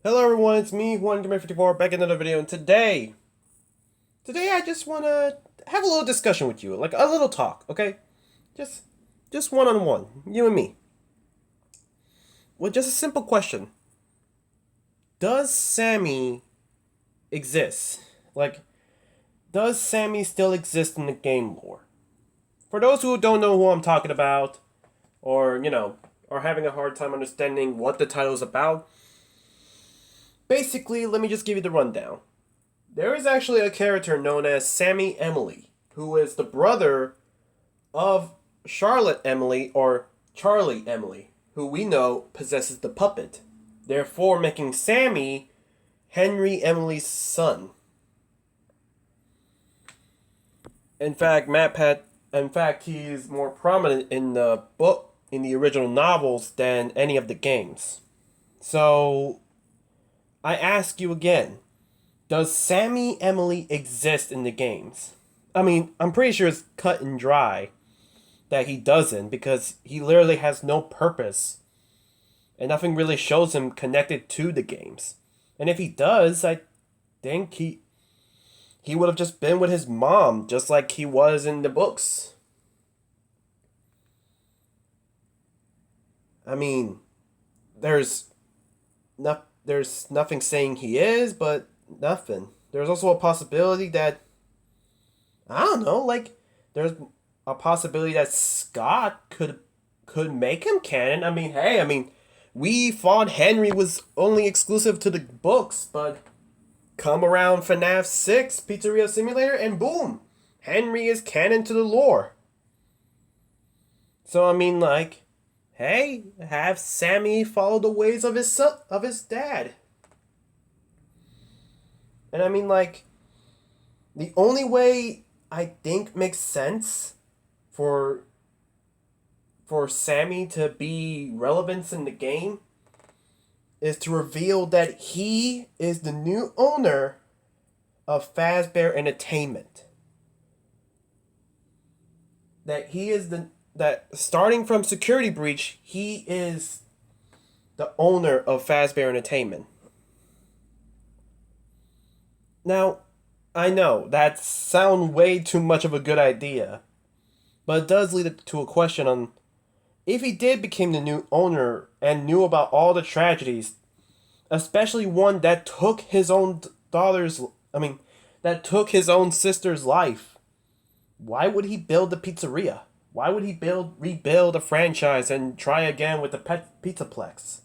Hello everyone, it's me, 1Gamer54, back in another video, and today I just wanna have a little discussion with you, like a little talk, okay? Just, just one-on-one, you and me. With just a simple question. Does Sammy exist? Like, does Sammy still exist in the game lore? For those who don't know who I'm talking about, or, are having a hard time understanding what the title is about, basically, let me just give you the rundown. There is actually a character known as Sammy Emily, who is the brother of Charlotte Emily, or Charlie Emily, who we know possesses the puppet, therefore making Sammy Henry Emily's son. In fact, he is more prominent in the book, in the original novels, than any of the games. So, I ask you again, does Sammy Emily exist in the games? I mean, I'm pretty sure it's cut and dry that he doesn't, because he literally has no purpose and nothing really shows him connected to the games. And if he does, I think he would have just been with his mom, just like he was in the books. I mean, there's there's nothing saying he is, but nothing. There's also a possibility that, I don't know, like there's a possibility that Scott could make him canon. I mean, hey, we thought Henry was only exclusive to the books, but come around FNAF 6 Pizzeria Simulator and boom, Henry is canon to the lore. So I mean, like, hey, have Sammy follow the ways of his dad. And I mean, like, the only way I think makes sense for Sammy to be relevant in the game is to reveal that he is the new owner of Fazbear Entertainment. That starting from Security Breach, he is the owner of Fazbear Entertainment. Now, I know that sounds way too much of a good idea, but it does lead to a question on if he did become the new owner and knew about all the tragedies, especially one that took his own that took his own sister's life. Why would he build the pizzeria? Why would he rebuild a franchise and try again with the Pizzaplex?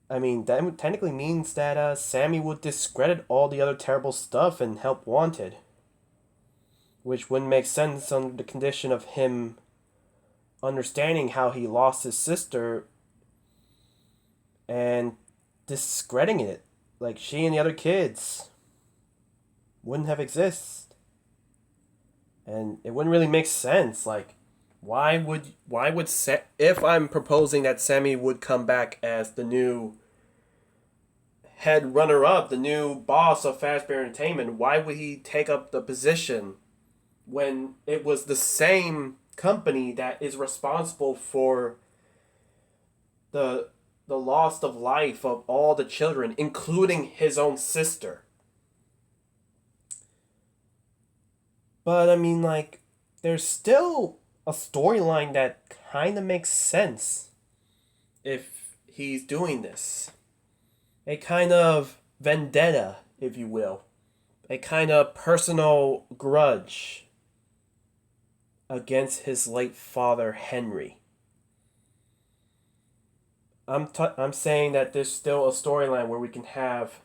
I mean, that technically means that Sammy would discredit all the other terrible stuff and help Wanted. Which wouldn't make sense under the condition of him understanding how he lost his sister and discrediting it. Like, she and the other kids wouldn't have existed. And it wouldn't really make sense. Like, if I'm proposing that Sammy would come back as the new head runner-up, the new boss of Fazbear Entertainment, why would he take up the position when it was the same company that is responsible for the loss of life of all the children, including his own sister? But I mean, like, there's still a storyline that kind of makes sense if he's doing this. A kind of vendetta, if you will. A kind of personal grudge against his late father, Henry. I'm saying that there's still a storyline where we can have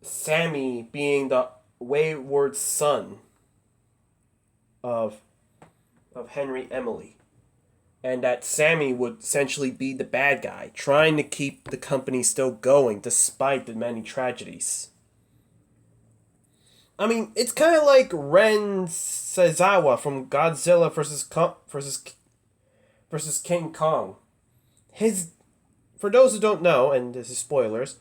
Sammy being the wayward son of Henry Emily, and that Sammy would essentially be the bad guy, trying to keep the company still going despite the many tragedies. I mean, it's kind of like Ren Seizawa from Godzilla versus King Kong. For those who don't know, and this is spoilers,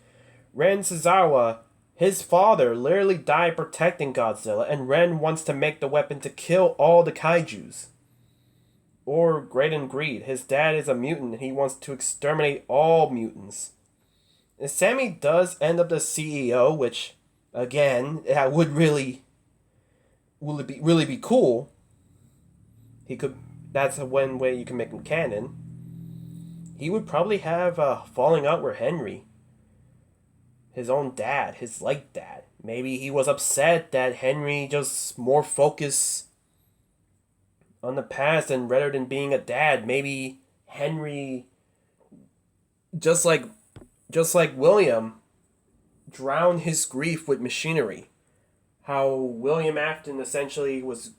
Ren Seizawa, his father, literally died protecting Godzilla, and Ren wants to make the weapon to kill all the kaijus. or great in greed. His dad is a mutant and he wants to exterminate all mutants. And Sammy does end up the CEO, which, again, that would be really be cool. He could. That's one way you can make him canon. He would probably have a falling out with Henry, his own dad, his late dad. Maybe he was upset that Henry just more focused on the past and rather than being a dad. Maybe Henry, just like just like William, drowned his grief with machinery. How William Afton essentially was.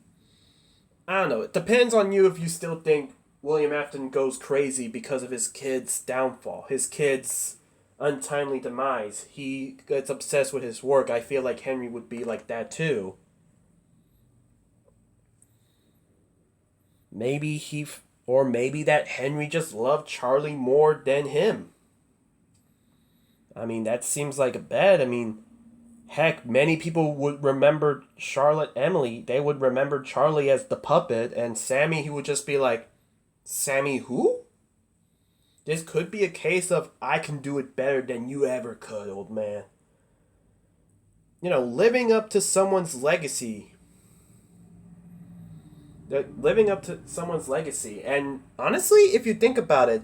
I don't know. It depends on you if you still think William Afton goes crazy because of his kid's downfall, his kid's untimely demise. He gets obsessed with his work. I feel like Henry would be like that too. Maybe or maybe that Henry just loved Charlie more than him. I mean, that seems like a bet. I mean, heck, many people would remember Charlotte Emily. They would remember Charlie as the puppet, and Sammy, he would just be like, Sammy who? This could be a case of I can do it better than you ever could, old man. Living up to someone's legacy. Living up to someone's legacy. And honestly, if you think about it,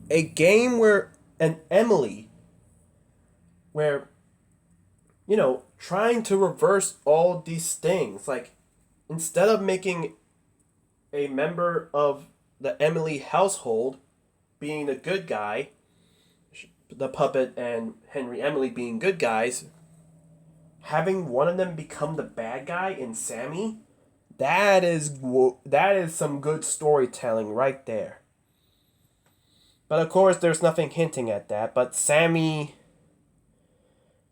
a game where an Emily, where, trying to reverse all these things, like, instead of making a member of the Emily household being the good guy, the puppet and Henry Emily being good guys, having one of them become the bad guy in Sammy, that is some good storytelling right there. But of course, there's nothing hinting at that. But Sammy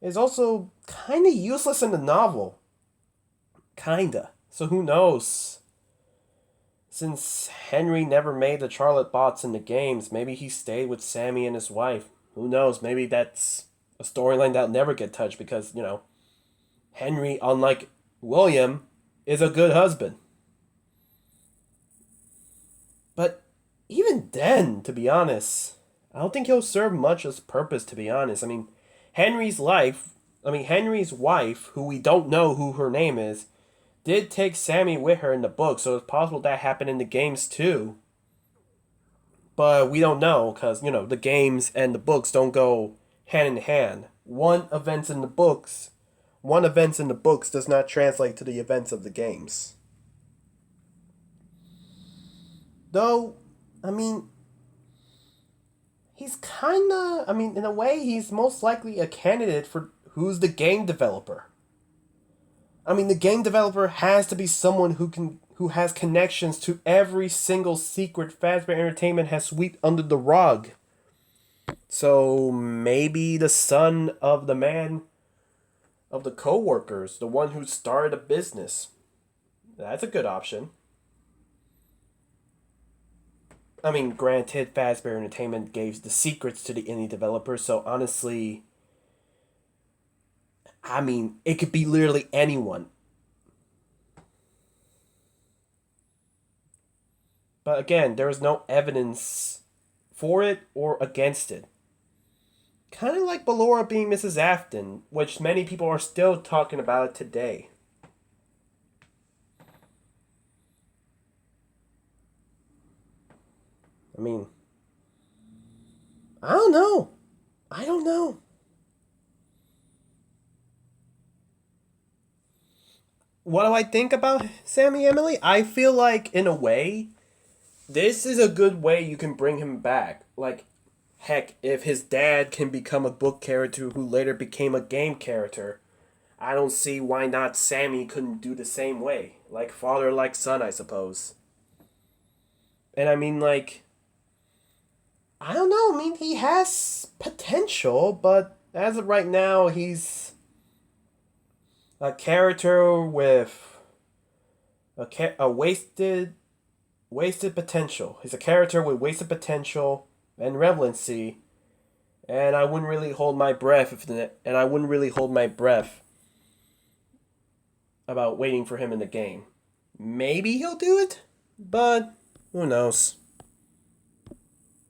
is also kind of useless in the novel. Kinda. So who knows? Since Henry never made the Charlotte bots in the games, maybe he stayed with Sammy and his wife. Who knows? Maybe that's a storyline that'll never get touched because, Henry, unlike William, is a good husband. But even then, to be honest, I don't think he'll serve much as purpose, to be honest. I mean, Henry's Henry's wife, who we don't know who her name is, did take Sammy with her in the book, so it's possible that happened in the games too. But we don't know, because, the games and the books don't go hand in hand. One events in the books does not translate to the events of the games. Though, I mean, in a way, he's most likely a candidate for who's the game developer. I mean, the game developer has to be someone who has connections to every single secret Fazbear Entertainment has swept under the rug. So maybe the son of the man of the co-workers, the one who started a business. That's a good option. I mean, granted, Fazbear Entertainment gave the secrets to the indie developers, so honestly, I mean, it could be literally anyone. But again, there is no evidence for it or against it. Kind of like Ballora being Mrs. Afton, which many people are still talking about today. I mean, I don't know. I don't know. What do I think about Sammy Emily? I feel like, in a way, this is a good way you can bring him back. Like, heck, if his dad can become a book character who later became a game character, I don't see why not Sammy couldn't do the same way. Like father, like son, I suppose. And I mean, like, I don't know. I mean, he has potential, but as of right now, he's a character with a wasted potential. He's a character with wasted potential and relevancy, and I wouldn't really hold my breath about waiting for him in the game. Maybe he'll do it, but Who knows?